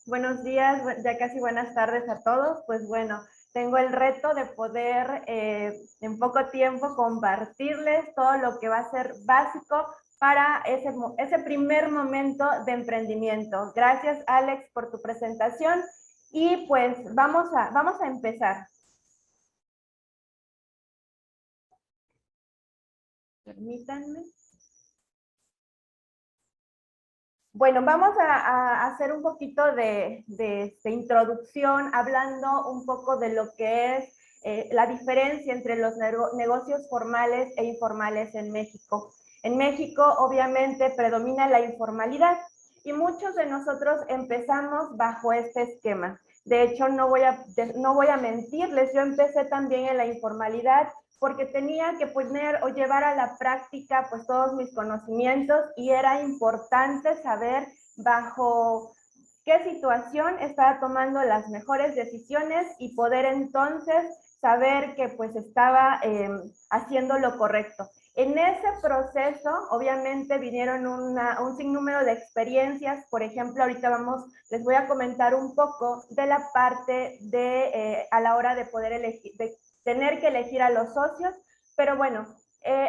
Buenos días, ya casi buenas tardes a todos. Pues bueno, tengo el reto de poder en poco tiempo compartirles todo lo que va a ser básico para ese primer momento de emprendimiento. Gracias, Alex, por tu presentación y pues vamos a empezar. Permítanme. Bueno, vamos a hacer un poquito de introducción, hablando un poco de lo que es la diferencia entre los negocios formales e informales en México. En México, obviamente, predomina la informalidad y muchos de nosotros empezamos bajo este esquema. De hecho, no voy a mentirles, yo empecé también en la informalidad porque tenía que poner o llevar a la práctica pues todos mis conocimientos y era importante saber bajo qué situación estaba tomando las mejores decisiones y poder entonces saber que pues estaba haciendo lo correcto. En ese proceso, obviamente, vinieron un sinnúmero de experiencias. Por ejemplo, ahorita les voy a comentar un poco de la parte de a la hora de poder elegir, de tener que elegir a los socios, pero bueno,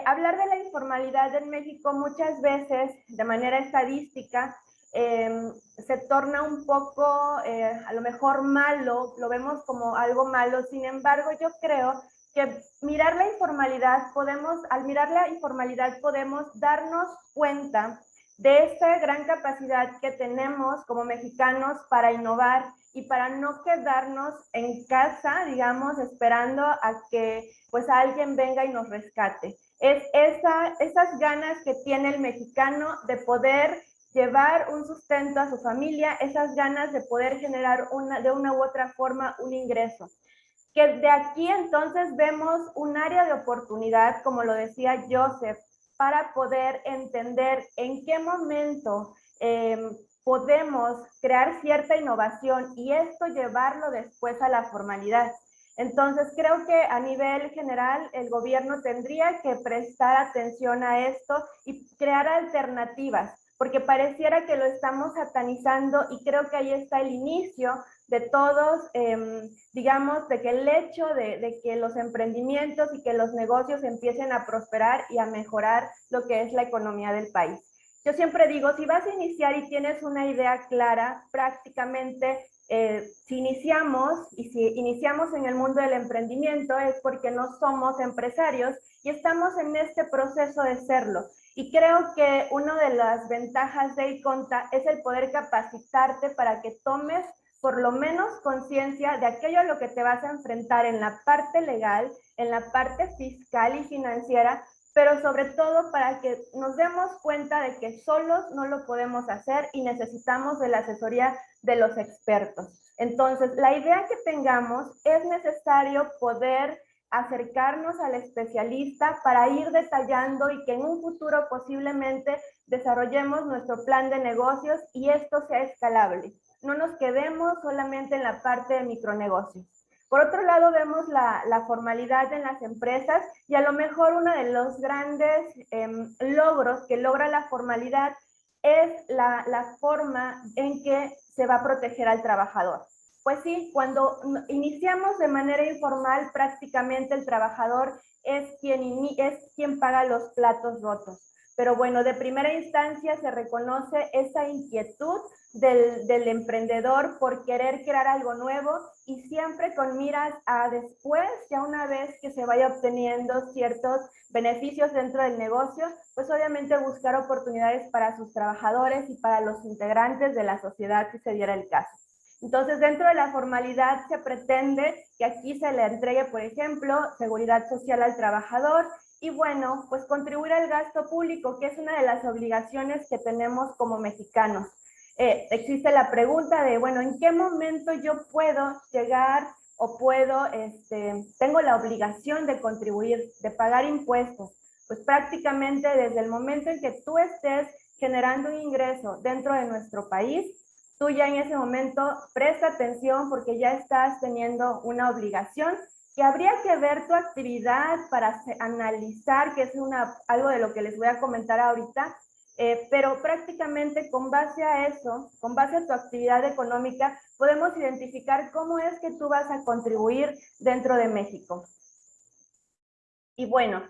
hablar de la informalidad en México muchas veces, de manera estadística, se torna un poco, a lo mejor malo, lo vemos como algo malo. Sin embargo, yo creo que al mirar la informalidad podemos darnos cuenta de esta gran capacidad que tenemos como mexicanos para innovar y para no quedarnos en casa, digamos, esperando a que pues alguien venga y nos rescate. Es esas ganas que tiene el mexicano de poder llevar un sustento a su familia, esas ganas de poder generar de una u otra forma un ingreso. Que de aquí entonces vemos un área de oportunidad, como lo decía Joseph, para poder entender en qué momento podemos crear cierta innovación y esto llevarlo después a la formalidad. Entonces, creo que a nivel general el gobierno tendría que prestar atención a esto y crear alternativas, porque pareciera que lo estamos satanizando y creo que ahí está el inicio de todos, digamos, de que el hecho de que los emprendimientos y que los negocios empiecen a prosperar y a mejorar lo que es la economía del país. Yo siempre digo, si vas a iniciar y tienes una idea clara, prácticamente si iniciamos en el mundo del emprendimiento es porque no somos empresarios y estamos en este proceso de serlo. Y creo que una de las ventajas de ICONTA es el poder capacitarte para que tomes por lo menos conciencia de aquello a lo que te vas a enfrentar en la parte legal, en la parte fiscal y financiera, pero sobre todo para que nos demos cuenta de que solos no lo podemos hacer y necesitamos de la asesoría de los expertos. Entonces, la idea que tengamos es necesario poder acercarnos al especialista para ir detallando y que en un futuro posiblemente desarrollemos nuestro plan de negocios y esto sea escalable. No nos quedemos solamente en la parte de micronegocios. Por otro lado, vemos la formalidad en las empresas y a lo mejor uno de los grandes logros que logra la formalidad es la forma en que se va a proteger al trabajador. Pues sí, cuando iniciamos de manera informal, prácticamente el trabajador es quien paga los platos rotos. Pero bueno, de primera instancia se reconoce esa inquietud del emprendedor por querer crear algo nuevo y siempre con miras a después, ya una vez que se vaya obteniendo ciertos beneficios dentro del negocio, pues obviamente buscar oportunidades para sus trabajadores y para los integrantes de la sociedad si se diera el caso. Entonces, dentro de la formalidad se pretende que aquí se le entregue, por ejemplo, seguridad social al trabajador y bueno, pues contribuir al gasto público, que es una de las obligaciones que tenemos como mexicanos. Existe la pregunta de, bueno, ¿en qué momento yo puedo llegar o tengo la obligación de contribuir, de pagar impuestos? Pues prácticamente desde el momento en que tú estés generando un ingreso dentro de nuestro país, tú ya en ese momento presta atención porque ya estás teniendo una obligación que habría que ver tu actividad para analizar, que es algo de lo que les voy a comentar ahorita, pero prácticamente con base a eso, con base a tu actividad económica, podemos identificar cómo es que tú vas a contribuir dentro de México. Y bueno,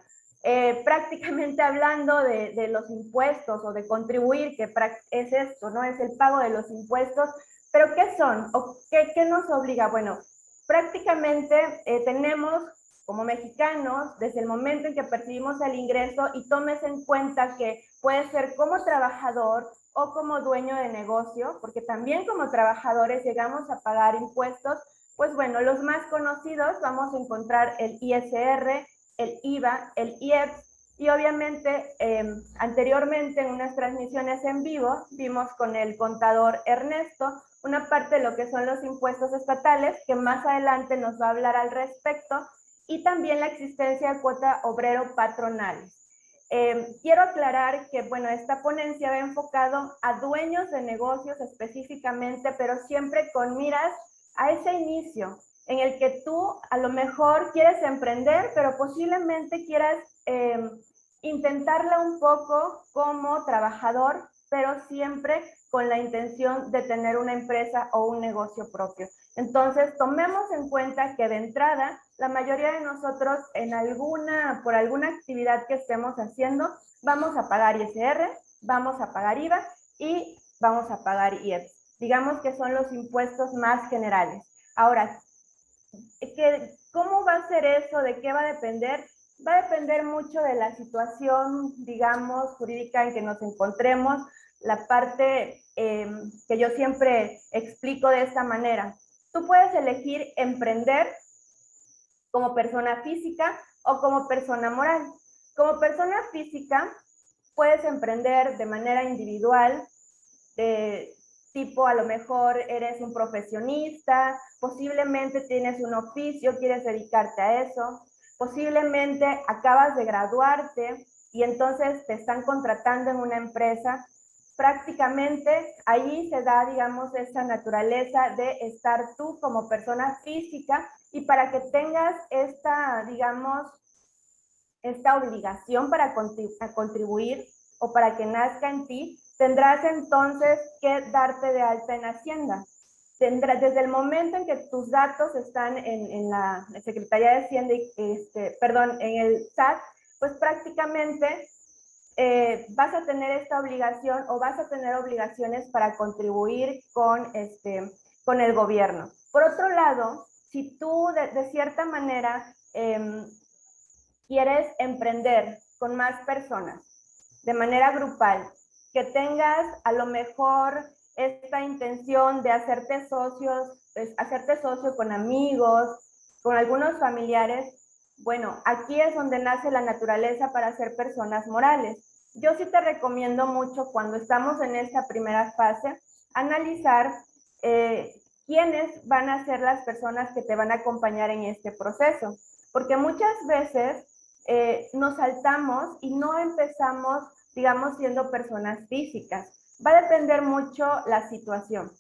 prácticamente hablando de los impuestos o de contribuir, que es esto, ¿no? Es el pago de los impuestos, pero ¿qué son? ¿O qué nos obliga? Bueno, prácticamente tenemos como mexicanos, desde el momento en que percibimos el ingreso, y tomes en cuenta que puede ser como trabajador o como dueño de negocio, porque también como trabajadores llegamos a pagar impuestos, pues bueno, los más conocidos vamos a encontrar el ISR, el IVA, el IEPS, y obviamente anteriormente en unas transmisiones en vivo vimos con el contador Ernesto una parte de lo que son los impuestos estatales, que más adelante nos va a hablar al respecto, y también la existencia de cuota obrero patronales. Quiero aclarar que, bueno, esta ponencia va enfocado a dueños de negocios específicamente, pero siempre con miras a ese inicio, en el que tú a lo mejor quieres emprender, pero posiblemente quieras intentarla un poco como trabajador, pero siempre con la intención de tener una empresa o un negocio propio. Entonces, tomemos en cuenta que de entrada, la mayoría de nosotros por alguna actividad que estemos haciendo, vamos a pagar ISR, vamos a pagar IVA y vamos a pagar IEPS. Digamos que son los impuestos más generales. Ahora, ¿cómo va a ser eso? ¿De qué va a depender? Va a depender mucho de la situación, digamos, jurídica en que nos encontremos. La parte que yo siempre explico de esta manera. Tú puedes elegir emprender como persona física o como persona moral. Como persona física, puedes emprender de manera individual, de tipo a lo mejor eres un profesionista, posiblemente tienes un oficio, quieres dedicarte a eso, posiblemente acabas de graduarte y entonces te están contratando en una empresa. Prácticamente ahí se da, digamos, esa naturaleza de estar tú como persona física, y para que tengas esta, digamos, esta obligación para contribuir o para que nazca en ti, tendrás entonces que darte de alta en Hacienda. Desde el momento en que tus datos están en la Secretaría de Hacienda, en el SAT, pues prácticamente vas a tener esta obligación o vas a tener obligaciones para contribuir con el gobierno. Por otro lado, si tú de cierta manera quieres emprender con más personas de manera grupal, que tengas a lo mejor esta intención de hacerte socio con amigos, con algunos familiares, bueno, aquí es donde nace la naturaleza para ser personas morales. Yo sí te recomiendo mucho, cuando estamos en esta primera fase, analizar quiénes van a ser las personas que te van a acompañar en este proceso, porque muchas veces nos saltamos y no empezamos, digamos, siendo personas físicas. Va a depender mucho la situación.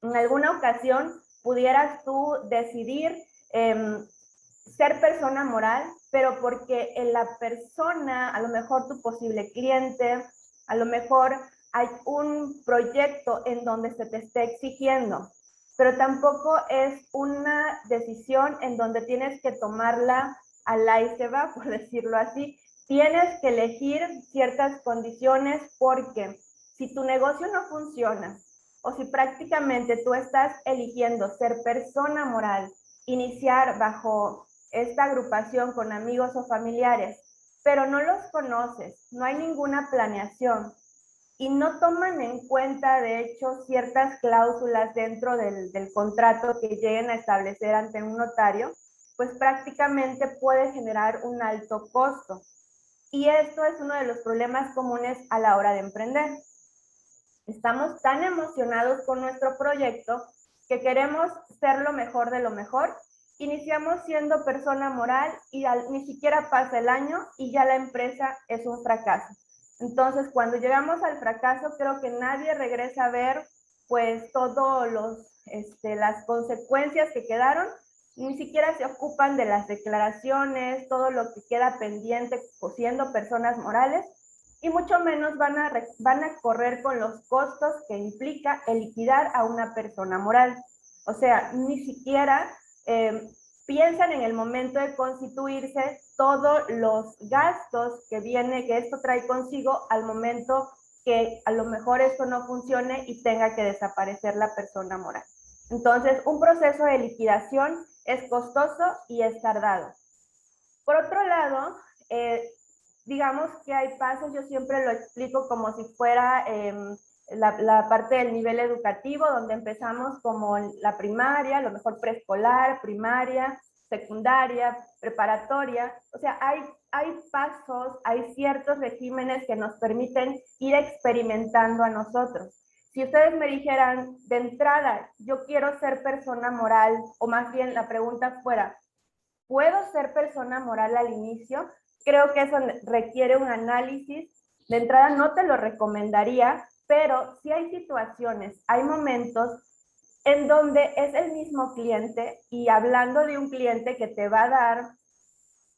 En alguna ocasión pudieras tú decidir ser persona moral, pero porque en la persona, a lo mejor tu posible cliente, a lo mejor hay un proyecto en donde se te esté exigiendo, pero tampoco es una decisión en donde tienes que tomarla al la y se va, por decirlo así. Tienes que elegir ciertas condiciones, porque si tu negocio no funciona, o si prácticamente tú estás eligiendo ser persona moral, iniciar bajo esta agrupación con amigos o familiares, pero no los conoces, no hay ninguna planeación y no toman en cuenta, de hecho, ciertas cláusulas dentro del contrato que lleguen a establecer ante un notario, pues prácticamente puede generar un alto costo. Y esto es uno de los problemas comunes a la hora de emprender. Estamos tan emocionados con nuestro proyecto que queremos ser lo mejor de lo mejor. Iniciamos siendo persona moral y ni siquiera pasa el año y ya la empresa es un fracaso. Entonces, cuando llegamos al fracaso, creo que nadie regresa a ver pues todas las consecuencias que quedaron, ni siquiera se ocupan de las declaraciones, todo lo que queda pendiente siendo personas morales. y mucho menos van a correr con los costos que implica el liquidar a una persona moral. O sea, ni siquiera piensan en el momento de constituirse todos los gastos que esto trae consigo al momento que a lo mejor esto no funcione y tenga que desaparecer la persona moral. Entonces, un proceso de liquidación es costoso y es tardado. Por otro lado, digamos que hay pasos, yo siempre lo explico como si fuera la parte del nivel educativo, donde empezamos como la primaria, a lo mejor preescolar, primaria, secundaria, preparatoria. O sea, hay pasos, hay ciertos regímenes que nos permiten ir experimentando a nosotros. Si ustedes me dijeran de entrada, yo quiero ser persona moral, o más bien la pregunta fuera, ¿puedo ser persona moral al inicio? Creo que eso requiere un análisis. De entrada no te lo recomendaría, pero sí hay situaciones, hay momentos en donde es el mismo cliente, y hablando de un cliente que te va a dar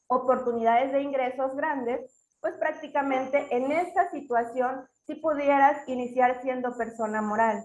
oportunidades de ingresos grandes, pues prácticamente en esta situación sí pudieras iniciar siendo persona moral.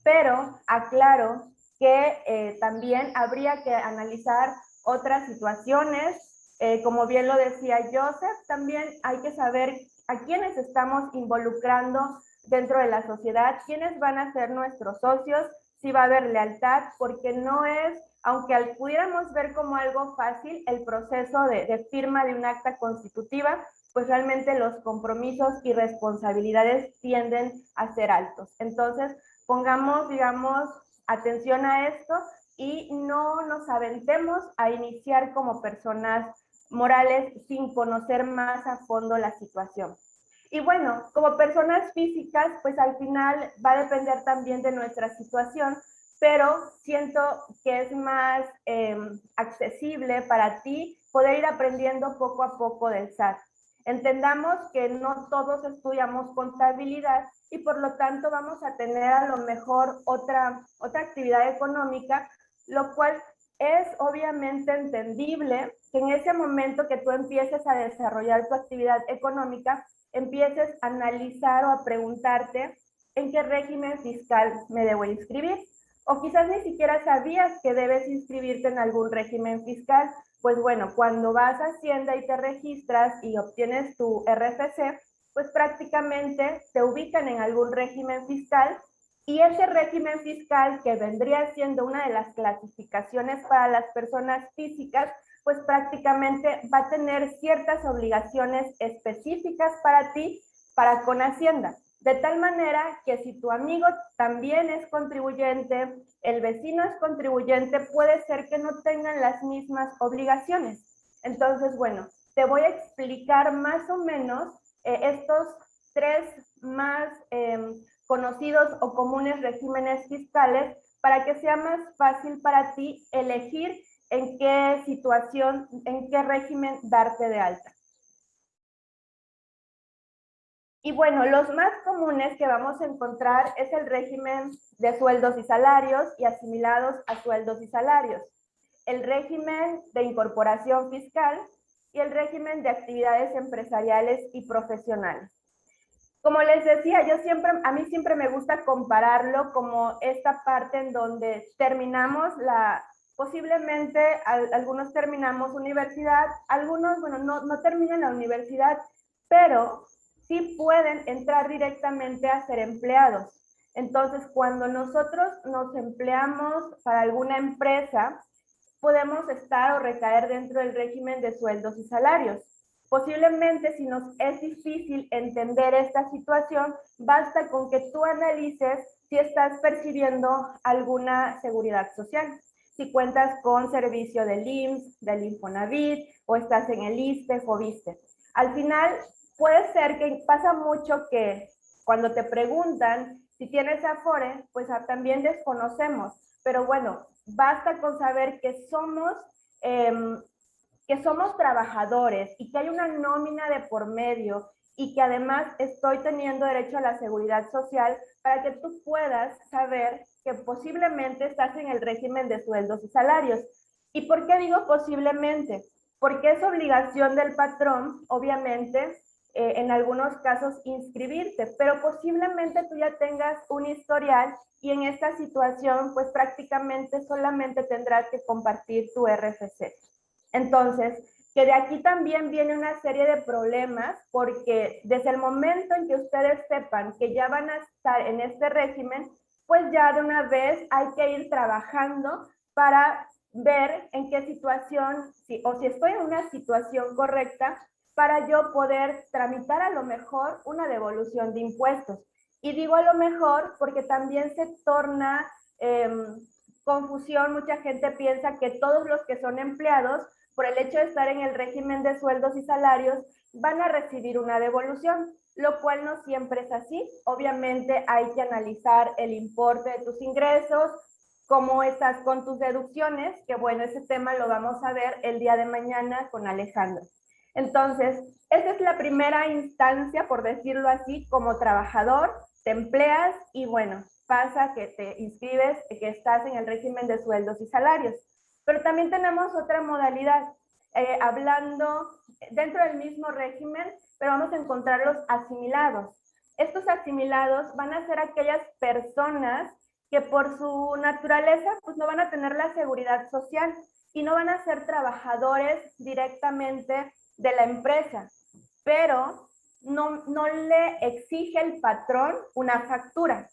Pero aclaro que también habría que analizar otras situaciones, como bien lo decía Joseph, también hay que saber a quiénes estamos involucrando dentro de la sociedad, quiénes van a ser nuestros socios, si va a haber lealtad, porque no es, aunque pudiéramos ver como algo fácil el proceso de firma de un acta constitutiva, pues realmente los compromisos y responsabilidades tienden a ser altos. Entonces, pongamos, digamos, atención a esto y no nos aventemos a iniciar como personas morales sin conocer más a fondo la situación. Y bueno, como personas físicas, pues al final va a depender también de nuestra situación, pero siento que es más accesible para ti poder ir aprendiendo poco a poco del SAT. Entendamos que no todos estudiamos contabilidad y por lo tanto vamos a tener a lo mejor otra actividad económica, lo cual es obviamente entendible que en ese momento que tú empieces a desarrollar tu actividad económica, empieces a analizar o a preguntarte en qué régimen fiscal me debo inscribir. O quizás ni siquiera sabías que debes inscribirte en algún régimen fiscal. Pues bueno, cuando vas a Hacienda y te registras y obtienes tu RFC, pues prácticamente te ubican en algún régimen fiscal, y ese régimen fiscal, que vendría siendo una de las clasificaciones para las personas físicas, pues prácticamente va a tener ciertas obligaciones específicas para ti, para con Hacienda. De tal manera que si tu amigo también es contribuyente, el vecino es contribuyente, puede ser que no tengan las mismas obligaciones. Entonces, bueno, te voy a explicar más o menos estos tres más conocidos o comunes regímenes fiscales para que sea más fácil para ti elegir en qué situación, en qué régimen darte de alta. Y bueno, los más comunes que vamos a encontrar es el régimen de sueldos y salarios y asimilados a sueldos y salarios, el régimen de incorporación fiscal y el régimen de actividades empresariales y profesionales. Como les decía, a mí siempre me gusta compararlo como esta parte en donde terminamos posiblemente algunos terminamos universidad, algunos, bueno, no terminan la universidad, pero sí pueden entrar directamente a ser empleados. Entonces, cuando nosotros nos empleamos para alguna empresa, podemos estar o recaer dentro del régimen de sueldos y salarios. Posiblemente, si nos es difícil entender esta situación, basta con que tú analices si estás percibiendo alguna seguridad social, si cuentas con servicio del IMSS, del Infonavit, o estás en el ISSSTE, FOBISSSTE. Al final, puede ser que pasa mucho que cuando te preguntan si tienes Afore, pues también desconocemos, pero bueno, basta con saber que somos trabajadores y que hay una nómina de por medio y que además estoy teniendo derecho a la seguridad social, para que tú puedas saber que posiblemente estás en el régimen de sueldos y salarios. ¿Y por qué digo posiblemente? Porque es obligación del patrón, obviamente, en algunos casos inscribirte, pero posiblemente tú ya tengas un historial y en esta situación pues prácticamente solamente tendrás que compartir tu RFC. Entonces, que de aquí también viene una serie de problemas porque desde el momento en que ustedes sepan que ya van a estar en este régimen, pues ya de una vez hay que ir trabajando para ver en qué situación, o si estoy en una situación correcta, para yo poder tramitar a lo mejor una devolución de impuestos. Y digo a lo mejor porque también se torna confusión, mucha gente piensa que todos los que son empleados, por el hecho de estar en el régimen de sueldos y salarios, van a recibir una devolución, lo cual no siempre es así. Obviamente hay que analizar el importe de tus ingresos, cómo estás con tus deducciones, que bueno, ese tema lo vamos a ver el día de mañana con Alejandro. Entonces, esa es la primera instancia, por decirlo así, como trabajador, te empleas y bueno, pasa que te inscribes, que estás en el régimen de sueldos y salarios. Pero también tenemos otra modalidad, hablando dentro del mismo régimen, pero vamos a encontrar los asimilados. Estos asimilados van a ser aquellas personas que por su naturaleza pues no van a tener la seguridad social y no van a ser trabajadores directamente de la empresa, pero no le exige el patrón una factura.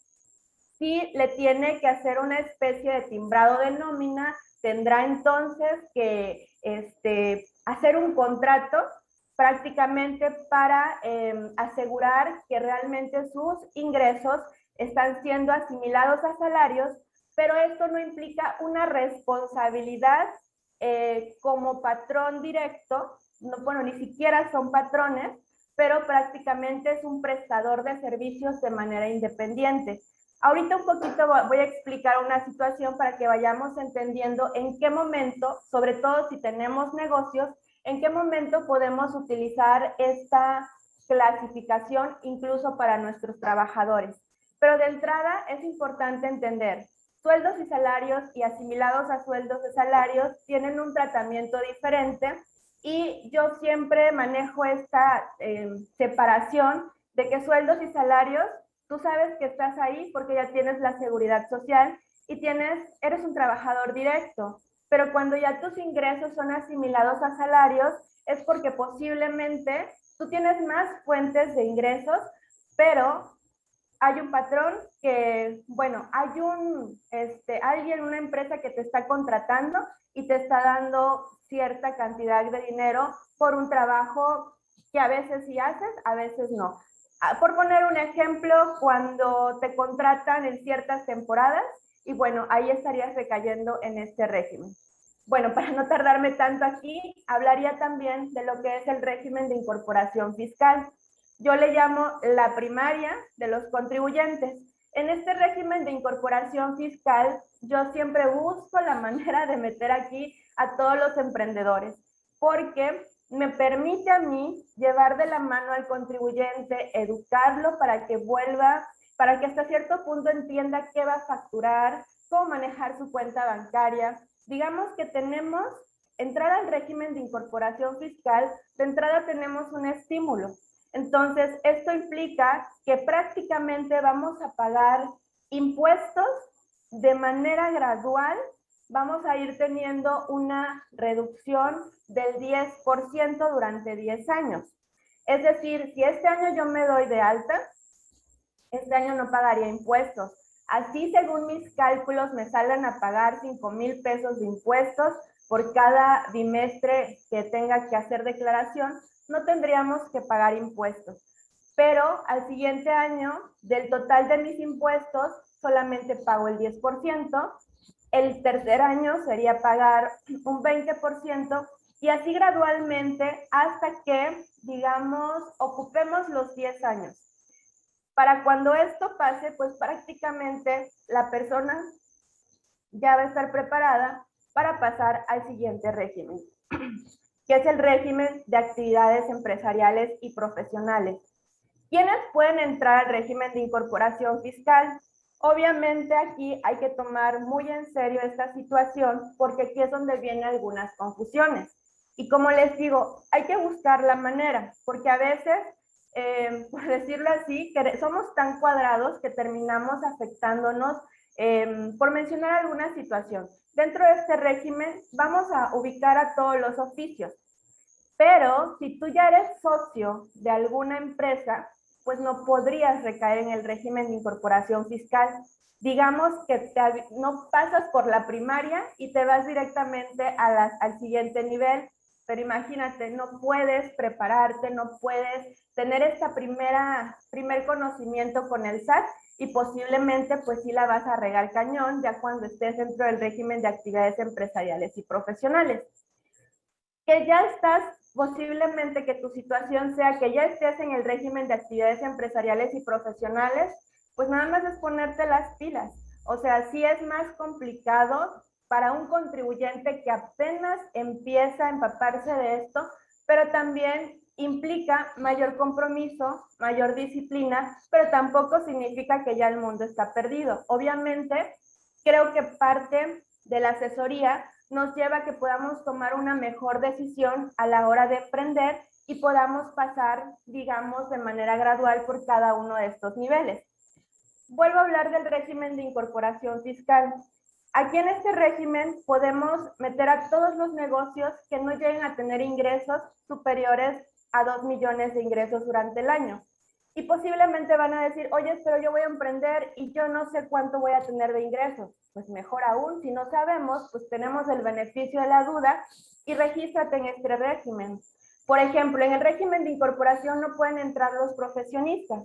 Sí le tiene que hacer una especie de timbrado de nómina, tendrá entonces que hacer un contrato prácticamente para asegurar que realmente sus ingresos están siendo asimilados a salarios, pero esto no implica una responsabilidad como patrón directo, no, bueno, ni siquiera son patrones, pero prácticamente es un prestador de servicios de manera independiente. Ahorita un poquito voy a explicar una situación para que vayamos entendiendo en qué momento, sobre todo si tenemos negocios, en qué momento podemos utilizar esta clasificación incluso para nuestros trabajadores. Pero de entrada es importante entender, sueldos y salarios y asimilados a sueldos y salarios tienen un tratamiento diferente y yo siempre manejo esta separación de que sueldos y salarios, tú sabes que estás ahí porque ya tienes la seguridad social y eres un trabajador directo, pero cuando ya tus ingresos son asimilados a salarios es porque posiblemente tú tienes más fuentes de ingresos, pero hay un patrón que, bueno, hay alguien, una empresa que te está contratando y te está dando cierta cantidad de dinero por un trabajo que a veces sí haces, a veces no. Por poner un ejemplo, cuando te contratan en ciertas temporadas, y bueno, ahí estarías recayendo en este régimen. Bueno, para no tardarme tanto aquí, hablaría también de lo que es el régimen de incorporación fiscal. Yo le llamo la primaria de los contribuyentes. En este régimen de incorporación fiscal, yo siempre busco la manera de meter aquí a todos los emprendedores, porque me permite a mí llevar de la mano al contribuyente, educarlo para que vuelva, para que hasta cierto punto entienda qué va a facturar, cómo manejar su cuenta bancaria. Digamos que tenemos, entrar al régimen de incorporación fiscal, de entrada tenemos un estímulo. Entonces, esto implica que prácticamente vamos a pagar impuestos de manera gradual, vamos a ir teniendo una reducción del 10% durante 10 años. Es decir, si este año yo me doy de alta, este año no pagaría impuestos. Así, según mis cálculos, me salgan a pagar 5,000 pesos de impuestos por cada bimestre que tenga que hacer declaración, no tendríamos que pagar impuestos. Pero al siguiente año, del total de mis impuestos, solamente pago el 10%. El tercer año sería pagar un 20% y así gradualmente hasta que, digamos, ocupemos los 10 años. Para cuando esto pase, pues prácticamente la persona ya va a estar preparada para pasar al siguiente régimen, que es el régimen de actividades empresariales y profesionales. ¿Quiénes pueden entrar al régimen de incorporación fiscal? Obviamente aquí hay que tomar muy en serio esta situación porque aquí es donde vienen algunas confusiones. Y como les digo, hay que buscar la manera, porque a veces por decirlo así, que somos tan cuadrados que terminamos afectándonos. Por mencionar alguna situación, dentro de este régimen vamos a ubicar a todos los oficios, pero si tú ya eres socio de alguna empresa, pues no podrías recaer en el régimen de incorporación fiscal. Digamos que no pasas por la primaria y te vas directamente al siguiente nivel, pero imagínate, no puedes prepararte, no puedes tener esta primer conocimiento con el SAT y posiblemente pues sí la vas a regar cañón ya cuando estés dentro del régimen de actividades empresariales y profesionales. Que ya estás, posiblemente que tu situación sea que ya estés en el régimen de actividades empresariales y profesionales, pues nada más es ponerte las pilas. O sea, sí es más complicado para un contribuyente que apenas empieza a empaparse de esto, pero también implica mayor compromiso, mayor disciplina, pero tampoco significa que ya el mundo está perdido. Obviamente, creo que parte de la asesoría nos lleva a que podamos tomar una mejor decisión a la hora de emprender y podamos pasar, digamos, de manera gradual por cada uno de estos niveles. Vuelvo a hablar del régimen de incorporación fiscal. Aquí en este régimen podemos meter a todos los negocios que no lleguen a tener ingresos superiores a 2 millones de ingresos durante el año. Y posiblemente van a decir, oye, pero yo voy a emprender y yo no sé cuánto voy a tener de ingresos. Pues mejor aún, si no sabemos, pues tenemos el beneficio de la duda y regístrate en este régimen. Por ejemplo, en el régimen de incorporación no pueden entrar los profesionistas,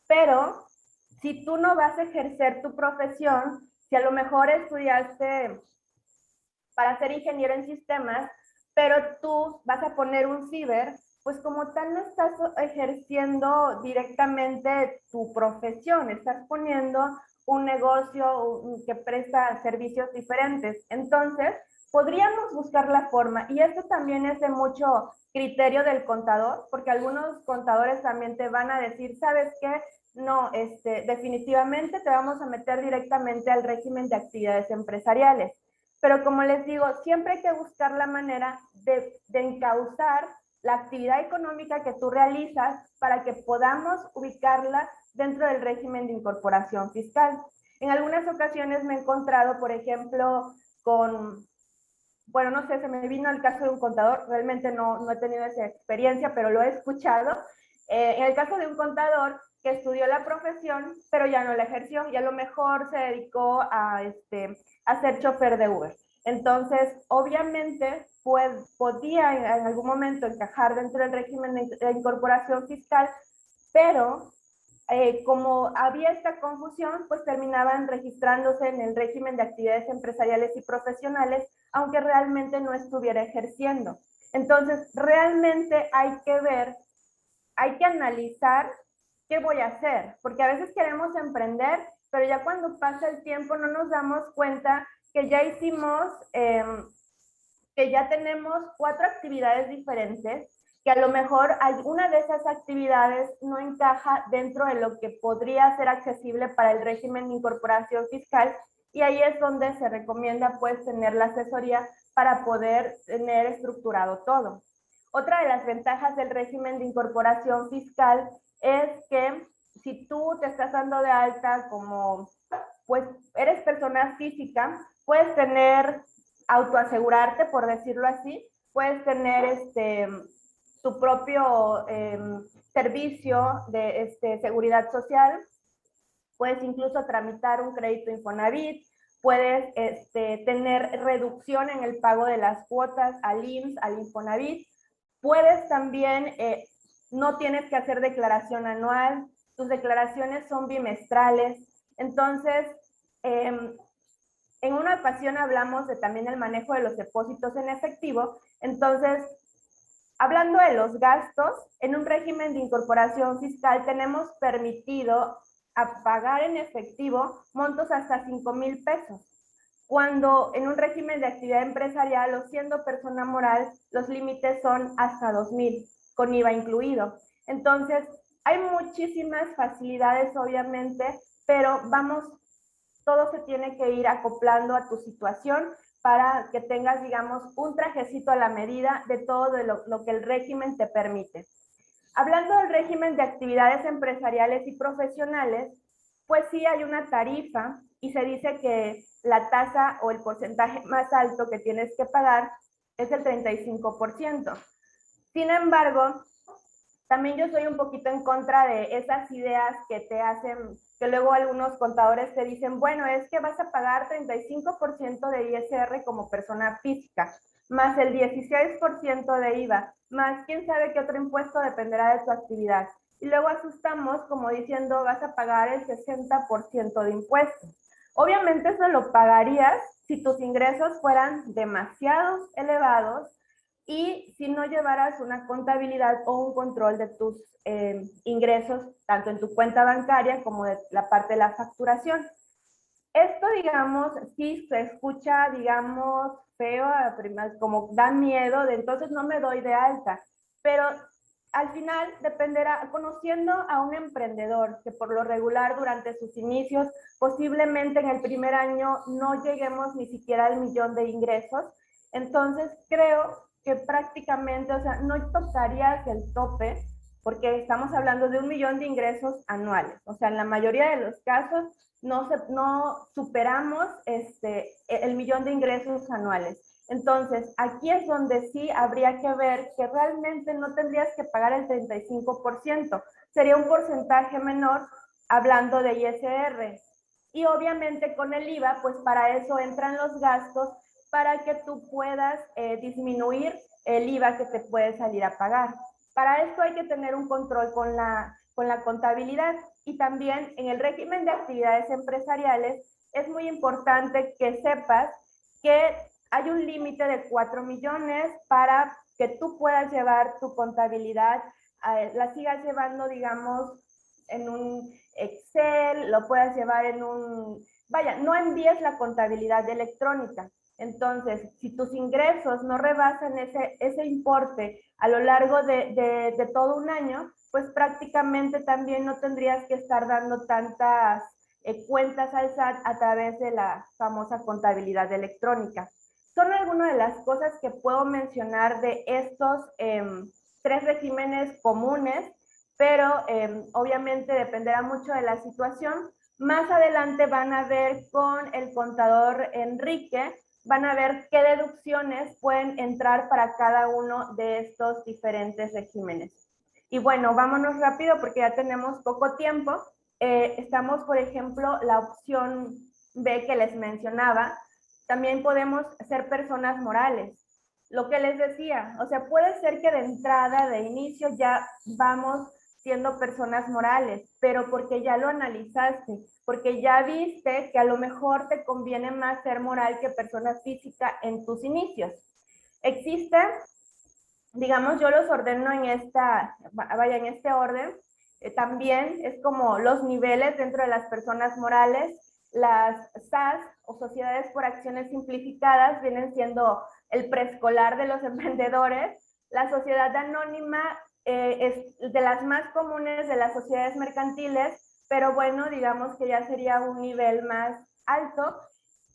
pero si tú no vas a ejercer tu profesión, si a lo mejor estudiaste para ser ingeniero en sistemas, pero tú vas a poner un ciber, pues como tal no estás ejerciendo directamente tu profesión, estás poniendo un negocio que presta servicios diferentes. Entonces, podríamos buscar la forma, y esto también es de mucho criterio del contador, porque algunos contadores también te van a decir, ¿sabes qué? No, definitivamente te vamos a meter directamente al régimen de actividades empresariales. Pero como les digo, siempre hay que buscar la manera de encauzar la actividad económica que tú realizas para que podamos ubicarla dentro del régimen de incorporación fiscal. En algunas ocasiones me he encontrado, por ejemplo, con, bueno, no sé, se me vino el caso de un contador, realmente no he tenido esa experiencia, pero lo he escuchado. En el caso de un contador que estudió la profesión, pero ya no la ejerció y a lo mejor se dedicó a ser chofer de Uber. Entonces, obviamente, podía en algún momento encajar dentro del régimen de incorporación fiscal, pero como había esta confusión, pues terminaban registrándose en el régimen de actividades empresariales y profesionales, aunque realmente no estuviera ejerciendo. Entonces, realmente hay que ver, hay que analizar qué voy a hacer, porque a veces queremos emprender, pero ya cuando pasa el tiempo no nos damos cuenta que ya hicimos, que ya tenemos 4 actividades diferentes, que a lo mejor alguna de esas actividades no encaja dentro de lo que podría ser accesible para el régimen de incorporación fiscal, y ahí es donde se recomienda pues tener la asesoría para poder tener estructurado todo. Otra de las ventajas del régimen de incorporación fiscal es que si tú te estás dando de alta como, pues eres persona física, puedes tener, autoasegurarte, por decirlo así, puedes tener tu propio servicio de seguridad social, puedes incluso tramitar un crédito Infonavit, puedes tener reducción en el pago de las cuotas al IMSS, al Infonavit, puedes también, no tienes que hacer declaración anual, tus declaraciones son bimestrales. Entonces, en una ocasión hablamos de también el manejo de los depósitos en efectivo. Entonces, hablando de los gastos, en un régimen de incorporación fiscal tenemos permitido a pagar en efectivo montos hasta 5,000 pesos. Cuando en un régimen de actividad empresarial o siendo persona moral, los límites son hasta 2,000, con IVA incluido. Entonces, hay muchísimas facilidades, obviamente, pero todo se tiene que ir acoplando a tu situación para que tengas, digamos, un trajecito a la medida de todo lo que el régimen te permite. Hablando del régimen de actividades empresariales y profesionales, pues sí hay una tarifa y se dice que la tasa o el porcentaje más alto que tienes que pagar es el 35%. Sin embargo, también yo soy un poquito en contra de esas ideas que te hacen, que luego algunos contadores te dicen, bueno, es que vas a pagar 35% de ISR como persona física, más el 16% de IVA, más quién sabe qué otro impuesto dependerá de tu actividad. Y luego asustamos como diciendo, vas a pagar el 60% de impuestos. Obviamente eso lo pagarías si tus ingresos fueran demasiado elevados y si no llevaras una contabilidad o un control de tus ingresos, tanto en tu cuenta bancaria como de la parte de la facturación. Esto, digamos, sí se escucha, digamos, feo, como da miedo, de entonces no me doy de alta, pero al final dependerá, conociendo a un emprendedor que por lo regular durante sus inicios, posiblemente en el primer año no lleguemos ni siquiera al 1,000,000 de ingresos, entonces creo que prácticamente, o sea, no tocarías el tope, porque estamos hablando de 1,000,000 de ingresos anuales, o sea, en la mayoría de los casos no superamos el 1,000,000 de ingresos anuales. Entonces, aquí es donde sí habría que ver que realmente no tendrías que pagar el 35%, sería un porcentaje menor hablando de ISR. Y obviamente con el IVA, pues para eso entran los gastos para que tú puedas disminuir el IVA que te puede salir a pagar. Para esto hay que tener un control con la contabilidad y también en el régimen de actividades empresariales es muy importante que sepas que hay un límite de 4 millones para que tú puedas llevar tu contabilidad, la sigas llevando, digamos, en un Excel, lo puedas llevar en un, vaya, no envíes la contabilidad electrónica. Entonces, si tus ingresos no rebasan ese importe a lo largo de todo un año, pues prácticamente también no tendrías que estar dando tantas cuentas al SAT a través de la famosa contabilidad electrónica. Son algunas de las cosas que puedo mencionar de estos 3 regímenes comunes, pero obviamente dependerá mucho de la situación. Más adelante van a ver con el contador Enrique, van a ver qué deducciones pueden entrar para cada uno de estos diferentes regímenes. Y bueno, vámonos rápido porque ya tenemos poco tiempo. Estamos, por ejemplo, la opción B que les mencionaba. También podemos ser personas morales. Lo que les decía, o sea, puede ser que de entrada, de inicio, ya vamos siendo personas morales, pero porque ya lo analizaste, porque ya viste que a lo mejor te conviene más ser moral que persona física en tus inicios. Existe, digamos, yo los ordeno en en este orden, también es como los niveles dentro de las personas morales. Las SAS o sociedades por acciones simplificadas vienen siendo el preescolar de los emprendedores. La sociedad anónima es de las más comunes de las sociedades mercantiles, pero bueno, digamos que ya sería un nivel más alto.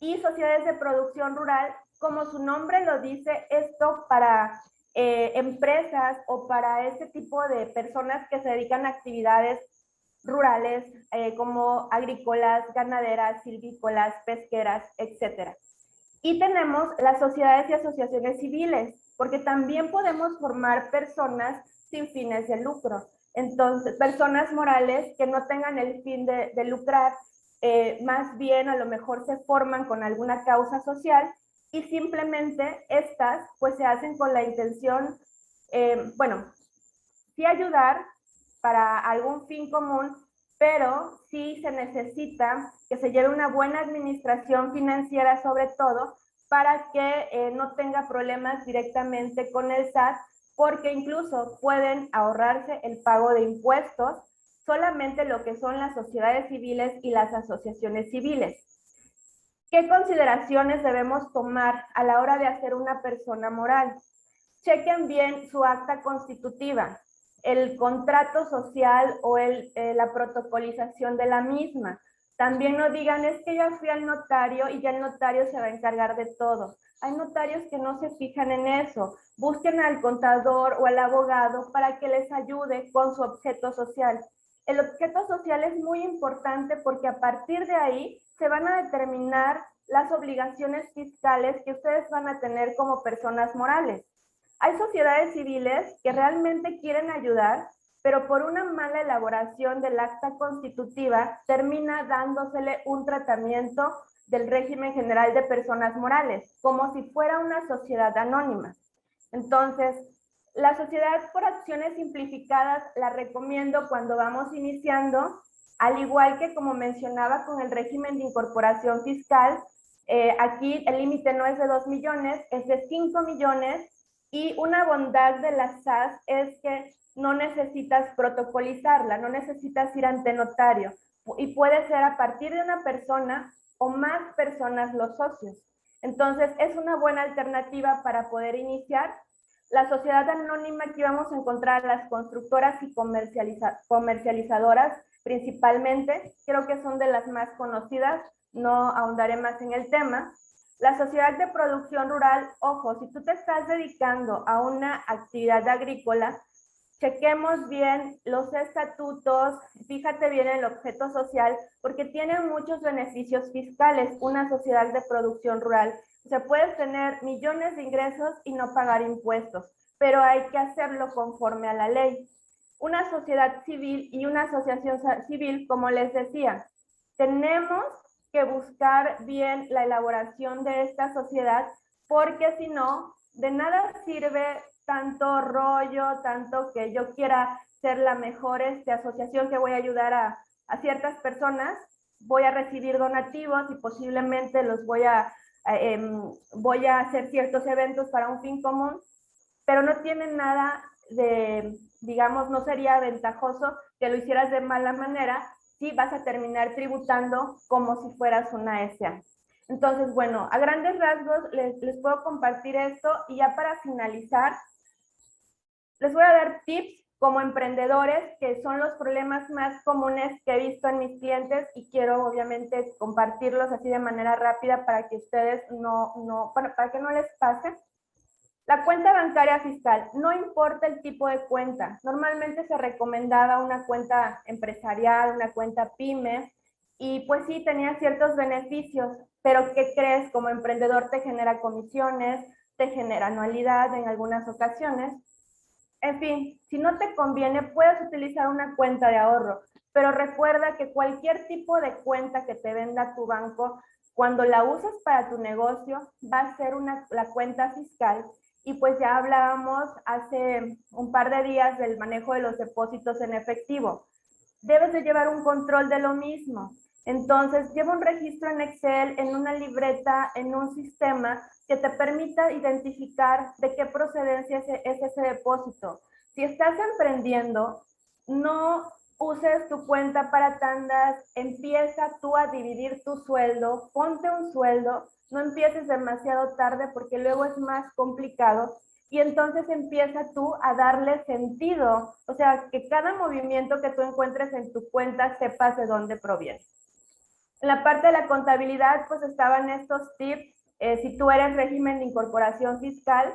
Y sociedades de producción rural, como su nombre lo dice, esto para empresas o para este tipo de personas que se dedican a actividades rurales como agrícolas, ganaderas, silvícolas, pesqueras, etc. Y tenemos las sociedades y asociaciones civiles, porque también podemos formar personas sin fines de lucro. Entonces, personas morales que no tengan el fin de lucrar, más bien a lo mejor se forman con alguna causa social y simplemente estas pues se hacen con la intención, bueno, sí ayudar para algún fin común, pero sí se necesita que se lleve una buena administración financiera sobre todo para que no tenga problemas directamente con el SAT, porque incluso pueden ahorrarse el pago de impuestos solamente lo que son las sociedades civiles y las asociaciones civiles. ¿Qué consideraciones debemos tomar a la hora de hacer una persona moral? Chequen bien su acta constitutiva, el contrato social o la protocolización de la misma. También no digan, es que ya fui al notario y ya el notario se va a encargar de todo. Hay notarios que no se fijan en eso. Busquen al contador o al abogado para que les ayude con su objeto social. El objeto social es muy importante porque a partir de ahí se van a determinar las obligaciones fiscales que ustedes van a tener como personas morales. Hay sociedades civiles que realmente quieren ayudar, pero por una mala elaboración del acta constitutiva termina dándosele un tratamiento del régimen general de personas morales, como si fuera una sociedad anónima. Entonces, la sociedad por acciones simplificadas la recomiendo cuando vamos iniciando, al igual que como mencionaba con el régimen de incorporación fiscal, aquí el límite no es de 2 millones, es de 5 millones, y una bondad de las SAS es que no necesitas protocolizarla, no necesitas ir ante notario, y puede ser a partir de una persona o más personas los socios. Entonces, es una buena alternativa para poder iniciar. La sociedad anónima, aquí vamos a encontrar las constructoras y comercializadoras principalmente, creo que son de las más conocidas, no ahondaré más en el tema. La sociedad de producción rural, ojo, si tú te estás dedicando a una actividad agrícola, chequemos bien los estatutos, fíjate bien el objeto social, porque tienen muchos beneficios fiscales, una sociedad de producción rural. O sea, puedes tener millones de ingresos y no pagar impuestos, pero hay que hacerlo conforme a la ley. Una sociedad civil y una asociación civil, como les decía, tenemos que buscar bien la elaboración de esta sociedad, porque si no, de nada sirve tanto rollo, tanto que yo quiera ser la mejor asociación que voy a ayudar a ciertas personas, voy a recibir donativos y posiblemente los voy a hacer ciertos eventos para un fin común, pero no tienen nada de, digamos, no sería ventajoso que lo hicieras de mala manera si vas a terminar tributando como si fueras una SA. Entonces, bueno, a grandes rasgos les puedo compartir esto, y ya para finalizar, les voy a dar tips como emprendedores, que son los problemas más comunes que he visto en mis clientes, y quiero obviamente compartirlos así de manera rápida para que ustedes para que no les pase. La cuenta bancaria fiscal, no importa el tipo de cuenta. Normalmente se recomendaba una cuenta empresarial, una cuenta pyme, y pues sí, tenía ciertos beneficios, pero ¿qué crees? Como emprendedor te genera comisiones, te genera anualidad en algunas ocasiones. En fin, si no te conviene, puedes utilizar una cuenta de ahorro, pero recuerda que cualquier tipo de cuenta que te venda tu banco, cuando la usas para tu negocio, va a ser la cuenta fiscal. Y pues ya hablábamos hace un par de días del manejo de los depósitos en efectivo. Debes de llevar un control de lo mismo. Entonces, lleva un registro en Excel, en una libreta, en un sistema que te permita identificar de qué procedencia es ese depósito. Si estás emprendiendo, no uses tu cuenta para tandas, empieza tú a dividir tu sueldo, ponte un sueldo, no empieces demasiado tarde porque luego es más complicado, y entonces empieza tú a darle sentido, o sea, que cada movimiento que tú encuentres en tu cuenta sepas de dónde proviene. En la parte de la contabilidad, pues estaban estos tips. Si tú eres régimen de incorporación fiscal,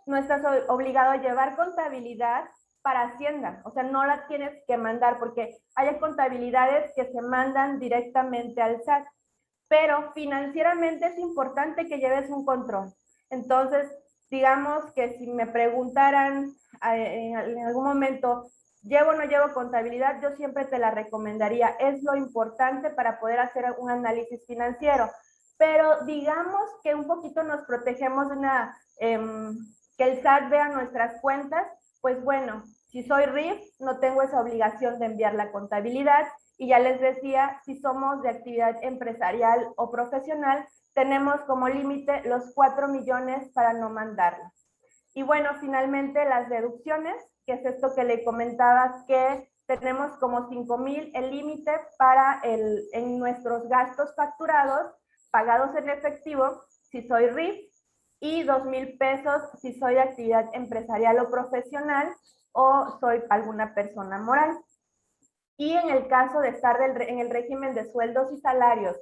no estás obligado a llevar contabilidad para Hacienda, o sea, no la tienes que mandar, porque hay contabilidades que se mandan directamente al SAT, pero financieramente es importante que lleves un control. Entonces, digamos que si me preguntaran en algún momento, ¿llevo o no llevo contabilidad? Yo siempre te la recomendaría. Es lo importante para poder hacer un análisis financiero. Pero digamos que un poquito nos protegemos de que el SAT vea nuestras cuentas, pues bueno, si soy RIF, no tengo esa obligación de enviar la contabilidad. Y ya les decía, si somos de actividad empresarial o profesional, tenemos como límite los 4 millones para no mandarla. Y bueno, finalmente las deducciones, que es esto que le comentaba, que tenemos como 5,000 el límite para en nuestros gastos facturados, pagados en efectivo, si soy RIF, y 2,000 pesos si soy de actividad empresarial o profesional o soy alguna persona moral. Y en el caso de estar en el régimen de sueldos y salarios,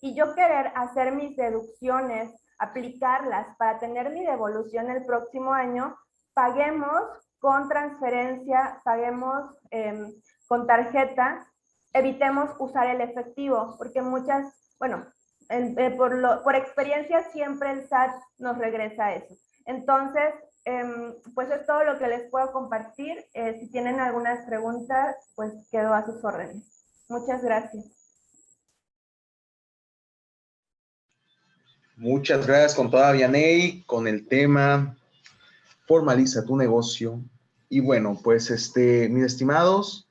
y yo querer hacer mis deducciones aplicarlas para tener mi devolución el próximo año, paguemos con transferencia, paguemos con tarjeta, evitemos usar el efectivo, porque muchas, bueno, por experiencia siempre el SAT nos regresa eso. Entonces, pues es todo lo que les puedo compartir. Si tienen algunas preguntas, pues quedo a sus órdenes. Muchas gracias. Muchas gracias con toda Vianey, con el tema formaliza tu negocio. Y bueno, pues mis estimados,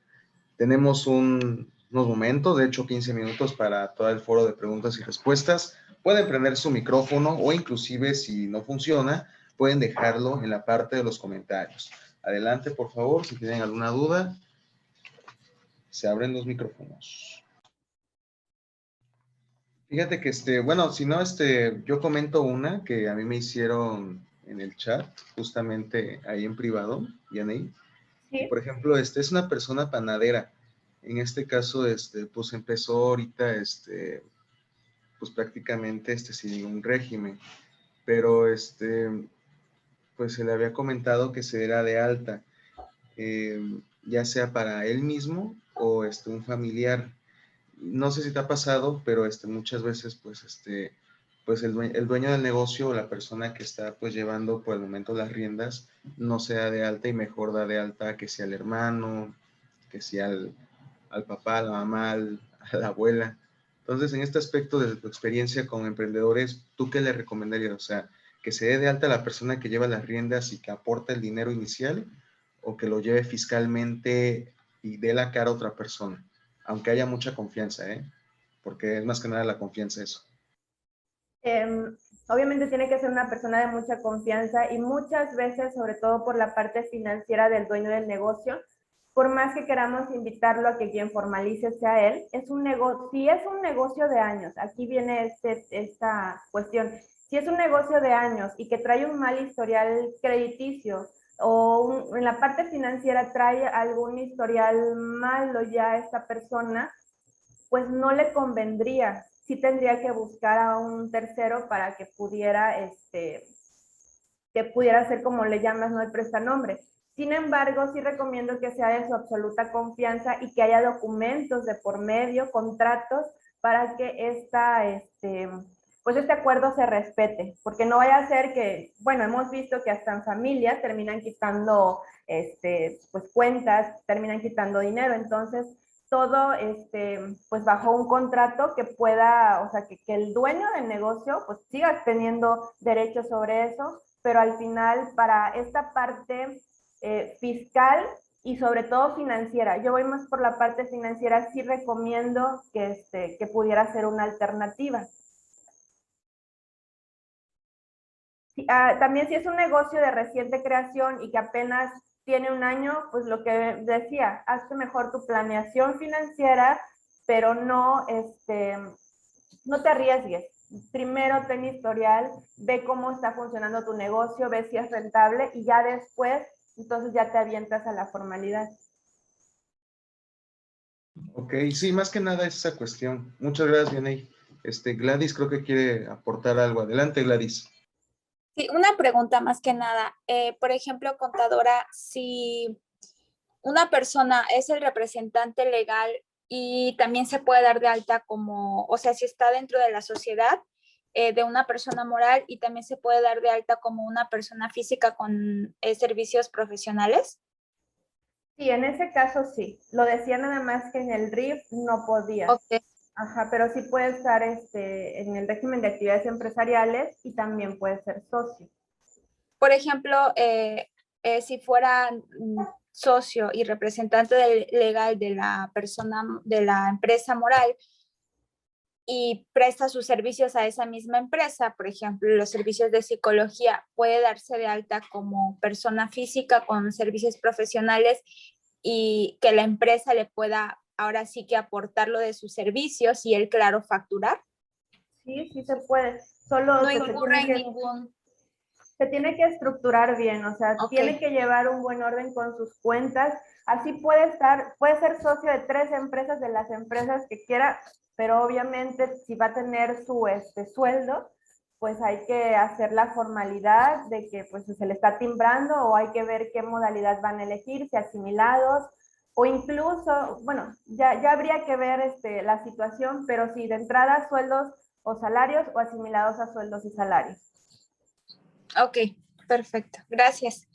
tenemos unos momentos, de hecho 15 minutos para todo el foro de preguntas y respuestas. Pueden prender su micrófono o inclusive si no funciona, pueden dejarlo en la parte de los comentarios. Adelante, por favor, si tienen alguna duda, se abren los micrófonos. Fíjate que, bueno, si no, yo comento una que a mí me hicieron en el chat, justamente ahí en privado, Yanei. ¿Sí? Por ejemplo, es una persona panadera. En este caso, pues empezó ahorita, pues prácticamente, sin ningún régimen. Pero, pues se le había comentado que se diera de alta, ya sea para él mismo o un familiar. No sé si te ha pasado, pero muchas veces, pues el dueño del negocio o la persona que está pues llevando por el momento las riendas no se da de alta y mejor da de alta que sea al hermano, que sea al papá, a la mamá, a la abuela. Entonces, en este aspecto, desde tu experiencia con emprendedores, ¿tú qué le recomendarías? O sea, que se dé de alta a la persona que lleva las riendas y que aporta el dinero inicial, o que lo lleve fiscalmente y dé la cara a otra persona, aunque haya mucha confianza, porque es más que nada la confianza eso. Obviamente tiene que ser una persona de mucha confianza y muchas veces, sobre todo por la parte financiera del dueño del negocio, por más que queramos invitarlo a que quien formalice sea él, es un negocio, si es un negocio de años, aquí viene esta cuestión, si es un negocio de años y que trae un mal historial crediticio o en la parte financiera trae algún historial malo ya esta persona, pues no le convendría. Sí tendría que buscar a un tercero para que pudiera ser como le llamas, no el prestanombre. Sin embargo, sí recomiendo que sea de su absoluta confianza y que haya documentos de por medio, contratos, para que pues este acuerdo se respete, porque no vaya a ser que, bueno, hemos visto que hasta en familias terminan quitando pues cuentas, terminan quitando dinero, entonces todo pues bajo un contrato que pueda, o sea, que el dueño del negocio pues siga teniendo derechos sobre eso, pero al final para esta parte fiscal y sobre todo financiera, yo voy más por la parte financiera, sí recomiendo que pudiera ser una alternativa. Sí, también si es un negocio de reciente creación y que apenas tiene un año, pues lo que decía, hazte mejor tu planeación financiera, pero no te arriesgues. Primero ten historial, ve cómo está funcionando tu negocio, ve si es rentable y ya después, entonces ya te avientas a la formalidad. Ok, sí, más que nada es esa cuestión. Muchas gracias, Vianey. Gladys creo que quiere aportar algo. Adelante, Gladys. Sí, una pregunta más que nada. Por ejemplo, contadora, si una persona es el representante legal y también se puede dar de alta como, o sea, si está dentro de la sociedad de una persona moral y también se puede dar de alta como una persona física con servicios profesionales. Sí, en ese caso sí. Lo decía nada más que en el RIF no podía. Okay. Ajá, pero sí puede estar en el régimen de actividades empresariales y también puede ser socio. Por ejemplo, si fuera socio y representante legal de la persona, de la empresa moral, y presta sus servicios a esa misma empresa, por ejemplo, los servicios de psicología, puede darse de alta como persona física con servicios profesionales y que la empresa le pueda ahora sí que aportar lo de sus servicios y él, claro, facturar. Sí, sí se puede. Solo no incurre en ningún... Se tiene que estructurar bien, o sea, Okay. tiene que llevar un buen orden con sus cuentas. Así puede ser socio de 3 empresas de las empresas que quiera, pero obviamente si va a tener su sueldo, pues hay que hacer la formalidad de que pues se le está timbrando, o hay que ver qué modalidad van a elegir, si asimilados, o incluso, bueno, ya habría que ver la situación, pero sí, de entrada sueldos o salarios, o asimilados a sueldos y salarios. Ok, perfecto. Gracias.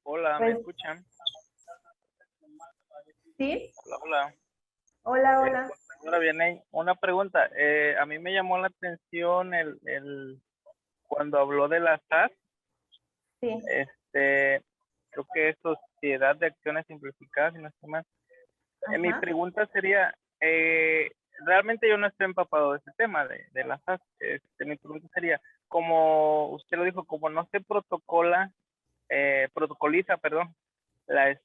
Hola, ¿me escuchan? ¿Sí? Hola, hola. Hola, hola. Señora Vianey, una pregunta. A mí me llamó la atención cuando habló de la SAS. Sí. Creo que es Sociedad de Acciones Simplificadas, si no estoy mal. Mi pregunta sería, realmente yo no estoy empapado de ese tema de la SAS. Mi pregunta sería, como usted lo dijo, como no se protocoliza, perdón, la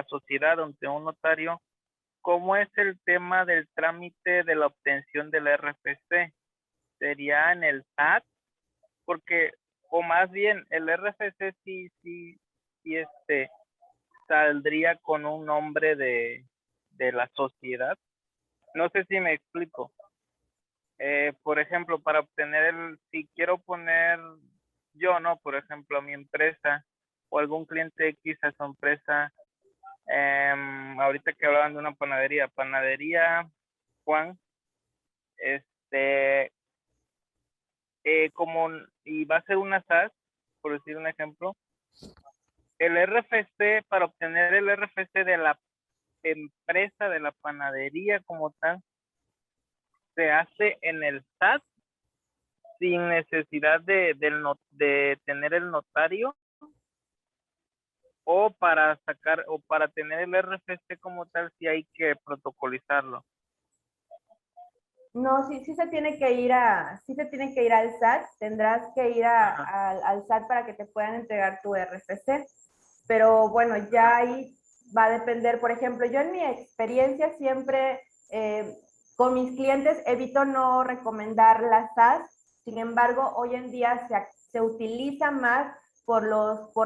sociedad ante un notario, ¿cómo es el tema del trámite de la obtención del RFC? ¿Sería en el SAT? Porque, o más bien, el RFC sí saldría con un nombre de la sociedad. No sé si me explico. Por ejemplo, para obtener si quiero poner yo, ¿no? Por ejemplo, mi empresa o algún cliente X a su empresa, ahorita que hablaban de una panadería Juan, y va a ser una SAS, por decir un ejemplo, el RFC, para obtener el RFC de la empresa, de la panadería como tal, se hace en el SAT sin necesidad de tener el notario, o para tener el RFC como tal, si hay que protocolizarlo. No, sí se tiene que ir al SAT, tendrás que ir al SAT para que te puedan entregar tu RFC. Pero bueno, ya ahí va a depender. Por ejemplo, yo en mi experiencia siempre con mis clientes evito no recomendar la SAS. Sin embargo, hoy en día se utiliza más por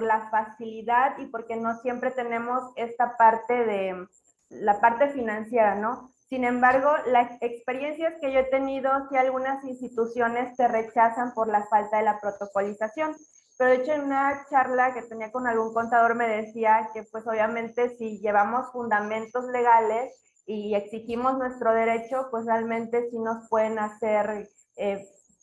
la facilidad, y porque no siempre tenemos esta parte de la parte financiera, ¿no? Sin embargo, las experiencias que yo he tenido, sí, algunas instituciones te rechazan por la falta de la protocolización. Pero de hecho, en una charla que tenía con algún contador me decía que pues obviamente si llevamos fundamentos legales y exigimos nuestro derecho, pues realmente sí nos pueden hacer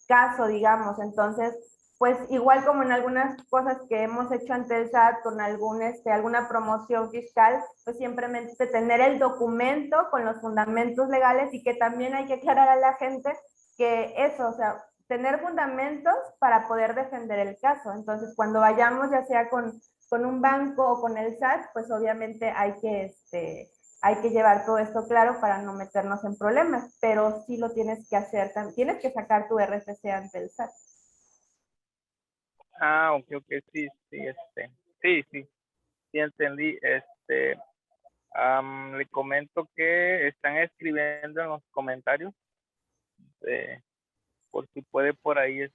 caso, digamos. Entonces, pues igual como en algunas cosas que hemos hecho ante el SAT con alguna promoción fiscal, pues simplemente tener el documento con los fundamentos legales, y que también hay que aclarar a la gente que eso, o sea, tener fundamentos para poder defender el caso. Entonces, cuando vayamos ya sea con un banco o con el SAT, pues obviamente hay que llevar todo esto claro para no meternos en problemas, pero sí lo tienes que hacer, tienes que sacar tu RFC ante el SAT. Ok, sí, entendí. Le comento que están escribiendo en los comentarios, por si puede por ahí.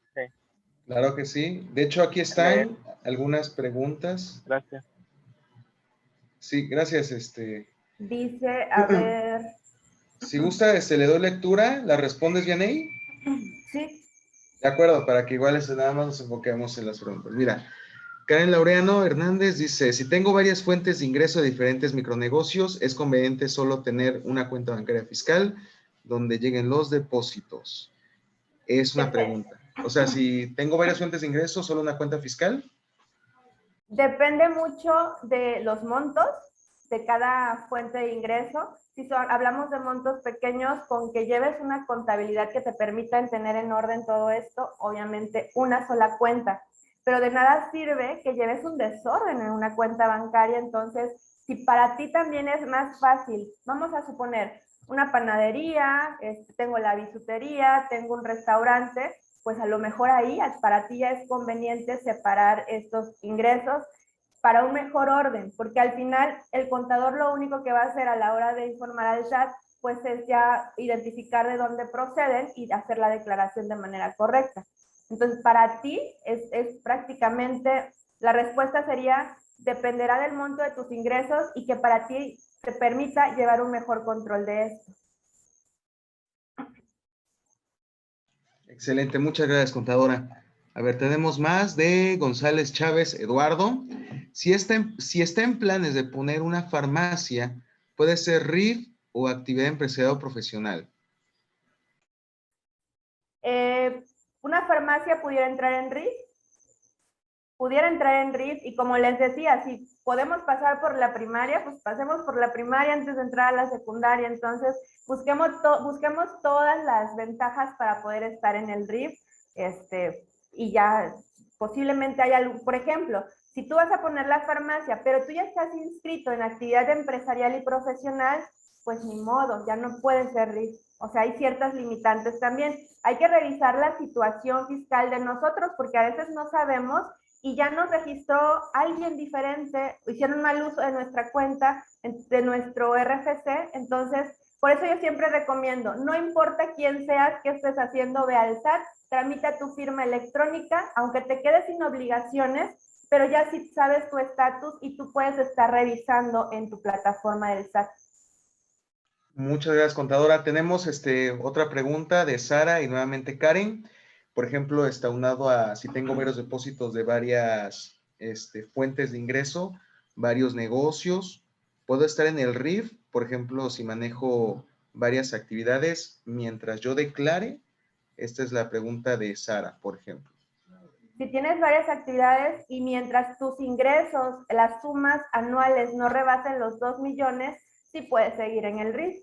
Claro que sí. De hecho, aquí están algunas preguntas. Gracias. Sí, gracias. Dice, a ver. Si gusta, le doy lectura. ¿La respondes, Vianey? Sí. De acuerdo, para que igual nada más nos enfoquemos en las preguntas. Mira, Karen Laureano Hernández dice, si tengo varias fuentes de ingreso de diferentes micronegocios, ¿es conveniente solo tener una cuenta bancaria fiscal donde lleguen los depósitos? Es una pregunta. O sea, si tengo varias fuentes de ingreso, ¿solo una cuenta fiscal? Depende mucho de los montos de cada fuente de ingreso. Si hablamos de montos pequeños, con que lleves una contabilidad que te permita tener en orden todo esto, obviamente una sola cuenta. Pero de nada sirve que lleves un desorden en una cuenta bancaria. Entonces, si para ti también es más fácil, vamos a suponer una panadería, tengo la bisutería, tengo un restaurante, pues a lo mejor ahí para ti ya es conveniente separar estos ingresos para un mejor orden, porque al final el contador lo único que va a hacer a la hora de informar al SAT, pues es ya identificar de dónde proceden y hacer la declaración de manera correcta. Entonces, para ti es prácticamente, la respuesta sería, dependerá del monto de tus ingresos y que para ti te permita llevar un mejor control de esto. Excelente, muchas gracias, contadora. A ver, tenemos más de González Chávez Eduardo. Si está en planes de poner una farmacia, puede ser RIF o actividad empresarial o profesional. Una farmacia pudiera entrar en RIF. Y como les decía, si podemos pasar por la primaria, pues pasemos por la primaria antes de entrar a la secundaria. Entonces, busquemos todas las ventajas para poder estar en el RIF, y ya posiblemente haya algo, por ejemplo, si tú vas a poner la farmacia, pero tú ya estás inscrito en actividad empresarial y profesional, pues ni modo, ya no puede ser RIF. O sea, hay ciertas limitantes también. Hay que revisar la situación fiscal de nosotros, porque a veces no sabemos y ya nos registró alguien diferente, hicieron mal uso de nuestra cuenta, de nuestro RFC. Entonces, por eso yo siempre recomiendo, no importa quién seas, qué estés haciendo, ve al SAT, tramita tu firma electrónica, aunque te quedes sin obligaciones, pero ya sí sabes tu estatus y tú puedes estar revisando en tu plataforma del SAT. Muchas gracias, contadora. Tenemos otra pregunta de Sara y nuevamente Karen. Por ejemplo, está aunado a si tengo varios depósitos de varias fuentes de ingreso, varios negocios, ¿puedo estar en el RIF? Por ejemplo, si manejo varias actividades mientras yo declare. Esta es la pregunta de Sara, por ejemplo. Si tienes varias actividades y mientras tus ingresos, las sumas anuales no rebasen los 2 millones, sí puedes seguir en el RIF.